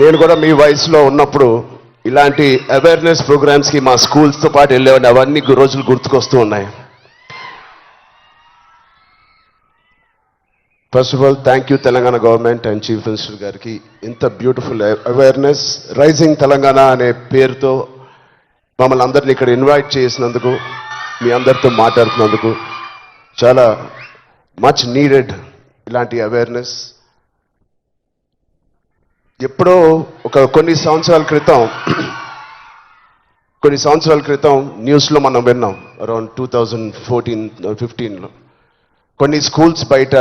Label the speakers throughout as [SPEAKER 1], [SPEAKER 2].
[SPEAKER 1] నేను కూడా మీ వయసులో ఉన్నప్పుడు ఇలాంటి అవేర్నెస్ ప్రోగ్రామ్స్కి మా స్కూల్స్తో పాటు వెళ్ళేవాడిని. అవన్నీ రోజులు గుర్తుకొస్తూ ఉన్నాయి. First of all thank you Telangana government and chief minister గారికి ఇంత బ్యూటిఫుల్ అవేర్నెస్ రైజింగ్ తెలంగాణ అనే పేరుతో మమ్మల్ని అందరినీ ఇక్కడ ఇన్వైట్ చేసినందుకు, మీ అందరితో మాట్లాడుతున్నందుకు చాలా మచ్ నీడెడ్ ఇలాంటి అవేర్నెస్. ఎప్పుడో కొన్ని సంవత్సరాల క్రితం న్యూస్లో మనం విన్నాం. అరౌండ్ 2014-15లో కొన్ని స్కూల్స్ బయట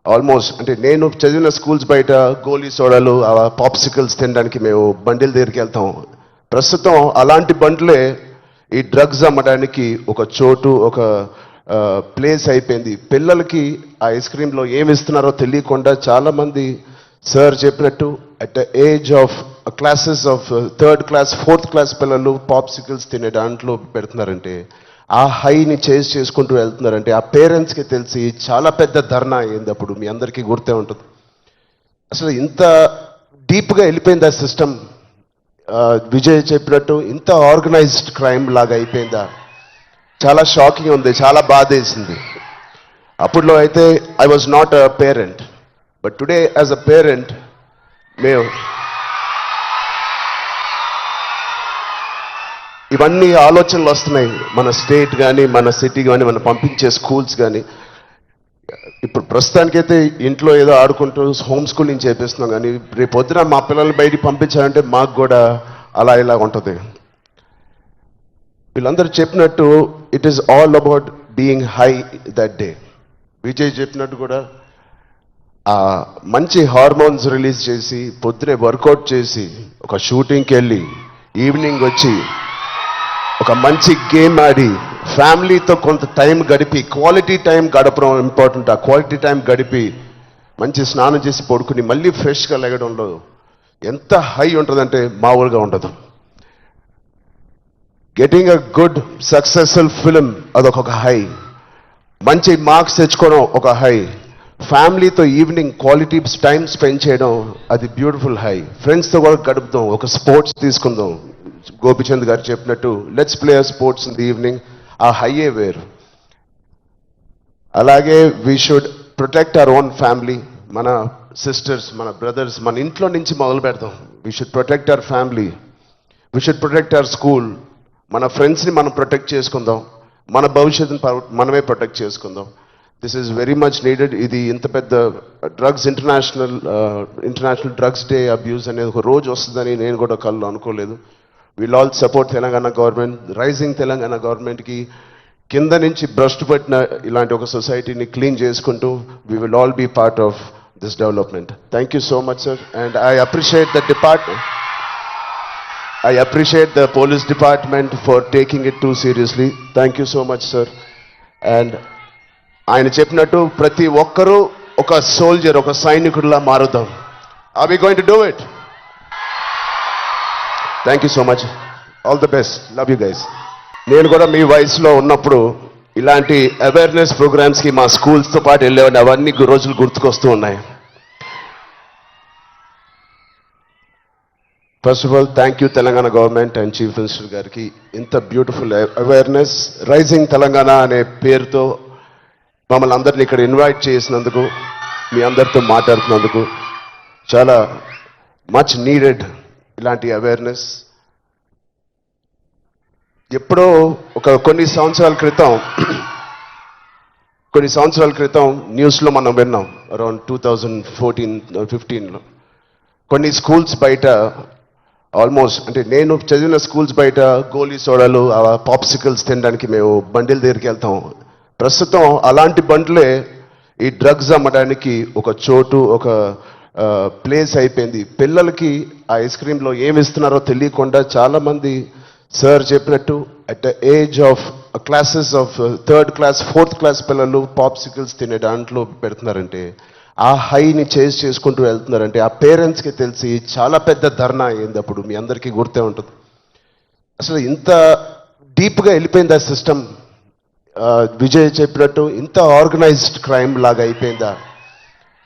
[SPEAKER 1] ఆల్మోస్ట్, అంటే నేను చదివిన స్కూల్స్ బయట గోలీ సోడాలు, పాప్సికల్స్ తినడానికి మేము బండిల దగ్గరికి వెళ్తాం. ప్రస్తుతం అలాంటి బండ్లే ఈ డ్రగ్స్ అమ్మడానికి ఒక చోటు, ఒక ప్లేస్ అయిపోయింది. పిల్లలకి ఆ ఐస్ క్రీమ్లో ఏమి ఇస్తున్నారో తెలియకుండా చాలామంది సార్ చెప్పినట్టు at the age of classes of 3rd class 4th class పిల్లలు పాప్సికల్స్ తినే దాంట్లో పెడుతున్నారంటే, ఆ హైని చేజ్ చేసుకుంటూ వెళ్తున్నారంటే ఆ పేరెంట్స్కి తెలిసి చాలా పెద్ద ధర్నా అయింది. అప్పుడు మీ అందరికీ గుర్తే ఉంటుంది. అసలు ఇంత డీప్గా వెళ్ళిపోయింది ఆ సిస్టమ్. విజయ్ చెప్పినట్టు ఇంత ఆర్గనైజ్డ్ క్రైమ్ లాగా అయిపోయిందా? చాలా షాకింగ్ ఉంది, చాలా బాధ వేసింది. అప్పుడులో అయితే I was not a parent, but today as a parent మేము ఇవన్నీ ఆలోచనలు వస్తున్నాయి. మన స్టేట్ కానీ, మన సిటీ కానీ, మనం పంపించే స్కూల్స్ కానీ. ఇప్పుడు ప్రస్తుతానికైతే ఇంట్లో ఏదో ఆడుకుంటూ హోమ్ స్కూలింగ్ చేపిస్తున్నాం, కానీ రేపు పొద్దున మా పిల్లల్ని బయటికి పంపించాలంటే మాకు కూడా అలా ఇలా ఉంటుంది. వీళ్ళందరూ చెప్పినట్టు it is all about being high that day. Vijay చెప్పినట్టు కూడా మంచి హార్మోన్స్ రిలీజ్ చేసి, పొద్దునే వర్కౌట్ చేసి, ఒక షూటింగ్కి వెళ్ళి ఈవినింగ్ వచ్చి ఒక మంచి గేమ్ ఆడి ఫ్యామిలీతో కొంత టైం గడిపి, క్వాలిటీ టైం గడపడం ఇంపార్టెంట్. ఆ క్వాలిటీ టైం గడిపి మంచి స్నానం చేసి పడుకుని మళ్ళీ ఫ్రెష్గా లెగడంలో ఎంత హై ఉంటుందంటే మామూలుగా ఉండదు. Getting a good successful film అదొక హై, మంచి మార్క్స్ తెచ్చుకోవడం ఒక హై, ఫ్యామిలీతో ఈవినింగ్ క్వాలిటీ టైం స్పెండ్ చేయడం అది బ్యూటిఫుల్ హై, ఫ్రెండ్స్తో కూడా గడుపుదాం, ఒక స్పోర్ట్స్ తీసుకుందాం. గోపిచంద్ గారు చెప్పినట్టు let's play sports in the evening, ఆ హైయే వేరు. అలాగే we should protect our own family. మన సిస్టర్స్, మన బ్రదర్స్, మన ఇంట్లో నుంచి మొదలు పెడతాం. We should protect our family, we should protect our school. మన ఫ్రెండ్స్ని మనం ప్రొటెక్ట్ చేసుకుందాం, మన భవిష్యత్తుని మనమే ప్రొటెక్ట్ చేసుకుందాం. This is very much needed. ఇది ఇంత పెద్ద drugs international drugs day abuse అనేది ఒక రోజు వస్తుందని నేను కూడా కళ్ళు అనుకోలేదు. Will all support Telangana government, rising Telangana గవర్నమెంట్కి కింద నుంచి భ్రష్టు పట్టిన ఇలాంటి ఒక సొసైటీని క్లీన్ చేసుకుంటూ we will all be part of this development. Thank you so much sir. And I appreciate the police department for taking it too seriously. Thank you so much sir. And ఆయన చెప్పినట్టు ప్రతి ఒక్కరూ ఒక soldier, ఒక సైనికుడిలా మారుదాం. Are we going to do it? Thank you so much. All the best. Love you guys. నేను కూడా మీ వయసులో ఉన్నప్పుడు ఇలాంటి అవేర్నెస్ ప్రోగ్రామ్స్కి మా స్కూల్స్తో పాటు వెళ్ళేవాడిని. అవన్నీ రోజులు గుర్తుకొస్తూ ఉన్నాయి. First of all thank you Telangana government and chief minister గారికి ఇంత బ్యూటిఫుల్ అవేర్నెస్ రైజింగ్ తెలంగాణ అనే పేరుతో మమ్మల్ని అందరినీ ఇక్కడ ఇన్వైట్ చేసినందుకు, మీ అందరితో మాట్లాడుతున్నందుకు చాలా మచ్ నీడెడ్ ఇలాంటి అవేర్నెస్. ఎప్పుడో కొన్ని సంవత్సరాల క్రితం న్యూస్లో మనం విన్నాం. అరౌండ్ 2014-15లో కొన్ని స్కూల్స్ బయట ఆల్మోస్ట్, అంటే నేను చదివిన స్కూల్స్ బయట గోలీ సోడాలు, పాప్సికల్స్ తినడానికి మేము బండిల దగ్గరికి వెళ్తాం. ప్రస్తుతం అలాంటి బండ్లే ఈ డ్రగ్స్ అమ్మడానికి ఒక చోటు, ఒక ప్లేస్ అయిపోయింది. పిల్లలకి ఆ ఐస్ క్రీమ్లో ఏమి ఇస్తున్నారో తెలియకుండా చాలామంది సార్ చెప్పినట్టు at the age of classes of 3rd class 4th class పిల్లలు పాప్సికల్స్ తినే దాంట్లో పెడుతున్నారంటే, ఆ హైని చేజ్ చేసుకుంటూ వెళ్తున్నారంటే ఆ పేరెంట్స్కి తెలిసి చాలా పెద్ద ధర్నా అయింది. అప్పుడు మీ అందరికీ గుర్తే ఉంటుంది. అసలు ఇంత డీప్గా వెళ్ళిపోయింది ఆ సిస్టమ్. విజయ్ చెప్పినట్టు ఇంత ఆర్గనైజ్డ్ క్రైమ్ లాగా అయిపోయిందా?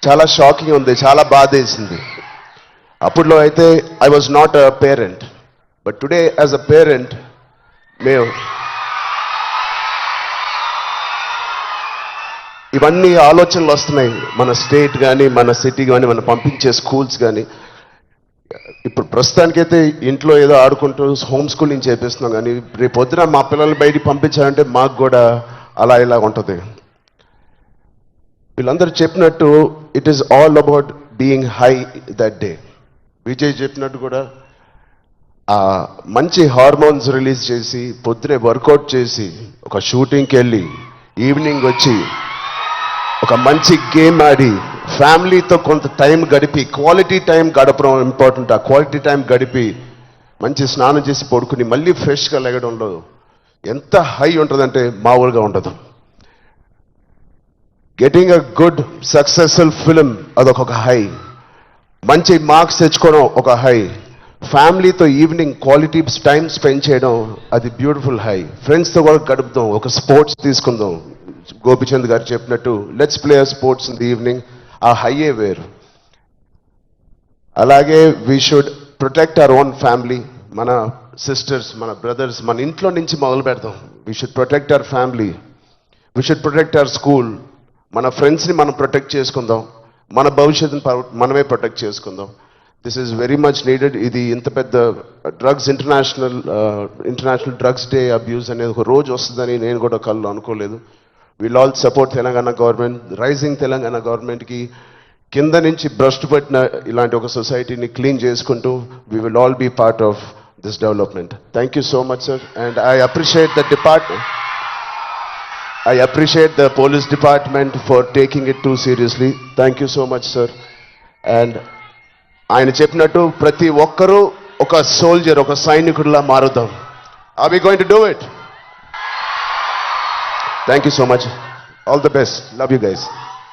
[SPEAKER 1] చాలా షాకింగ్ ఉంది, చాలా బాధ వేసింది. అప్పుడులో అయితే I was not a parent, but today as a parent మేము ఇవన్నీ ఆలోచనలు వస్తున్నాయి. మన స్టేట్ కానీ మన సిటీ కానీ మనం పంపించే స్కూల్స్ కానీ. ఇప్పుడు ప్రస్తుతానికైతే ఇంట్లో ఏదో ఆడుకుంటూ హోమ్ స్కూలింగ్ చేపిస్తున్నాం, కానీ రేపు పొద్దున మా పిల్లల్ని బయటికి పంపించాలంటే మాకు కూడా అలా ఇలా ఉంటుంది. వీళ్ళందరూ చెప్పినట్టు it is all about being high that day. Vijay చెప్పినట్టు కూడా మంచి హార్మోన్స్ రిలీజ్ చేసి పొద్దునే వర్కౌట్ చేసి ఒక షూటింగ్కి వెళ్ళి ఈవినింగ్ వచ్చి ఒక మంచి గేమ్ ఆడి ఫ్యామిలీతో కొంత టైం గడిపి క్వాలిటీ టైం గడపడం ఇంపార్టెంట్. ఆ క్వాలిటీ టైం గడిపి మంచి స్నానం చేసి పడుకుని మళ్ళీ ఫ్రెష్గా లెగడంలో ఎంత హై ఉంటుందంటే మామూలుగా ఉండదు. Getting a good successful film అదొక హై, మంచి మార్క్స్ తెచ్చుకోవడం ఒక హై, ఫ్యామిలీతో ఈవినింగ్ క్వాలిటీ టైం స్పెండ్ చేయడం అది బ్యూటిఫుల్ హై, ఫ్రెండ్స్తో కూడా గడుపుదాం, ఒక స్పోర్ట్స్ తీసుకుందాం. గోపిచంద్ గారు చెప్పినట్టు let's play sports in the evening, ఆ హైయే వేరు. అలాగే we should protect our own family, మన సిస్టర్స్ మన బ్రదర్స్ మన ఇంట్లో నుంచి మొదలు పెడతాం. We should protect our family, we should protect our school, మన ఫ్రెండ్స్ని మనం ప్రొటెక్ట్ చేసుకుందాం, మన భవిష్యత్తుని మనమే ప్రొటెక్ట్ చేసుకుందాం. This is very much needed. ఇది ఇంత పెద్ద drugs international drugs day abuse అనేది ఒక రోజు వస్తుందని నేను కూడా కళ్ళు అనుకోలేదు. Will all support Telangana government, rising Telangana గవర్నమెంట్కి కింద నుంచి భ్రష్టు పట్టిన ఇలాంటి ఒక సొసైటీని క్లీన్ చేసుకుంటూ we will all be part of this development. Thank you so much sir, and I appreciate the department. I appreciate the police department for taking it too seriously. Thank you so much, sir. And ఆయన చెప్పినట్టు ప్రతి ఒక్కరూ ఒక soldier, ఒక సైనికుడిలా మారుదాం. Are we going to do it? Thank you so much. All the best. Love you guys.